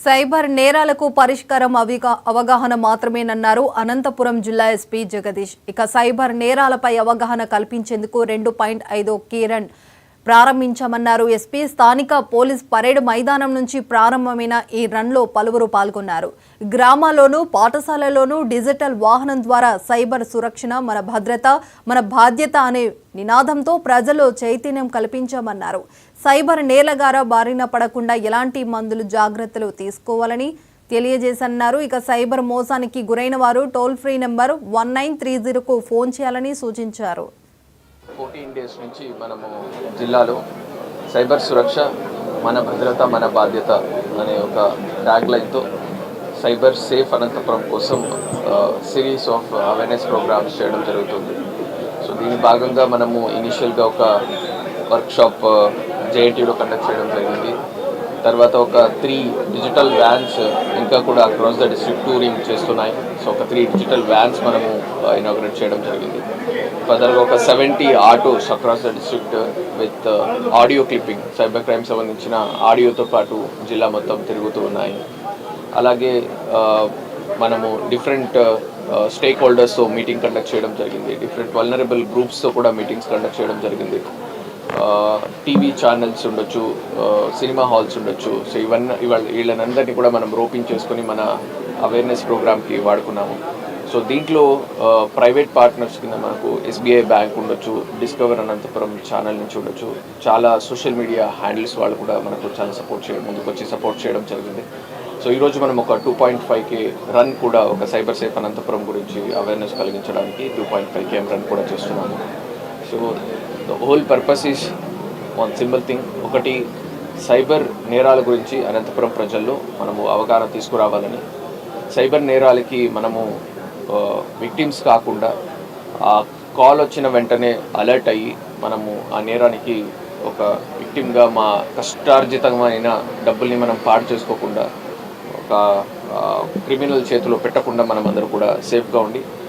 Cyber నేరాలకు పరిష్కారం అవగాహన మాత్రమేనన్నారు అనంతపురం జిల్లా ఎస్పీ జగదీష్. ఇక సైబర్ నేరాలపై అవగాహన కల్పించేందుకు 2.5 కిరణ్ ప్రారంభించామన్నారు ఎస్పీ. స్థానిక పోలీస్ పరేడ్ మైదానం నుంచి ప్రారంభమైన ఈ రన్లో పలువురు పాల్గొన్నారు. గ్రామాల్లోనూ పాఠశాలలోనూ డిజిటల్ వాహనం ద్వారా సైబర్ సురక్షణ మన భద్రత మన బాధ్యత అనే నినాదంతో ప్రజల్లో చైతన్యం కల్పించామన్నారు. సైబర్ నేరగార బారిన పడకుండా ఎలాంటి మందులు జాగ్రత్తలు తీసుకోవాలని తెలియజేసన్నారు. ఇక సైబర్ మోసానికి గురైన వారు టోల్ ఫ్రీ నెంబర్ 1930కు ఫోన్ చేయాలని సూచించారు. 14 డేస్ నుంచి మనము జిల్లాలో సైబర్ సురక్ష మన భద్రత మన బాధ్యత అనే ఒక ట్యాగ్ లైన్తో సైబర్ సేఫ్ అనంతపురం కోసం సిరీస్ ఆఫ్ అవేర్నెస్ ప్రోగ్రామ్స్ చేయడం జరుగుతుంది. సో దీని భాగంగా మనము ఇనిషియల్గా ఒక వర్క్షాప్ జేఎన్టీయూలో కండక్ట్ చేయడం జరిగింది. తర్వాత ఒక 3 డిజిటల్ వ్యాన్స్ ఇంకా కూడా అక్రాస్ ద డిస్ట్రిక్ట్ టూరింగ్ చేస్తున్నాయి. సో ఒక 3 డిజిటల్ వ్యాన్స్ మనము ఇనాగ్రేట్ చేయడం జరిగింది. ఫర్దర్గా ఒక 70 autos across the district with audio clipping cyber crime సంబంధించిన ఆడియోతో పాటు జిల్లా మొత్తం తిరుగుతూ ఉన్నాయి. అలాగే మనము డిఫరెంట్ స్టేక్ హోల్డర్స్తో మీటింగ్ కండక్ట్ చేయడం జరిగింది. డిఫరెంట్ వల్నరబుల్ గ్రూప్స్తో కూడా మీటింగ్స్ కండక్ట్ చేయడం జరిగింది. టీవీ ఛానల్స్ ఉండొచ్చు, సినిమా హాల్స్ ఉండొచ్చు. సో వీళ్ళనందరినీ కూడా మనం రోపింగ్ చేసుకొని మన అవేర్నెస్ ప్రోగ్రామ్కి వాడుకున్నాము. సో దీంట్లో ప్రైవేట్ పార్ట్నర్స్ కింద మనకు ఎస్బీఐ బ్యాంక్ ఉండొచ్చు, డిస్కవర్ అనంతపురం ఛానల్ నుంచి ఉండొచ్చు, చాలా సోషల్ మీడియా హ్యాండిల్స్ వాళ్ళు కూడా మనకు చాలా ముందుకు వచ్చి సపోర్ట్ చేయడం జరిగింది. సో ఈరోజు మనం ఒక 2.5K రన్ కూడా ఒక సైబర్ సేఫ్ అనంతపురం గురించి అవేర్నెస్ కలిగించడానికి 2.5K రన్ కూడా చేస్తున్నాము. So the whole purpose is one simple thing. ఒకటి, సైబర్ నేరాల గురించి అనంతపురం ప్రజల్లో మనము అవగాహన తీసుకురావాలని, సైబర్ నేరాలకి మనము విక్టిమ్స్ కాకుండా ఆ కాల్ వచ్చిన వెంటనే అలర్ట్ అయ్యి మనము ఆ నేరానికి ఒక విక్టిమ్గా మా కష్టార్జితమైన డబ్బుల్ని మనం పాడు చేసుకోకుండా ఒక క్రిమినల్ చేతిలో పెట్టకుండా మనం అందరూ కూడా సేఫ్గా ఉండి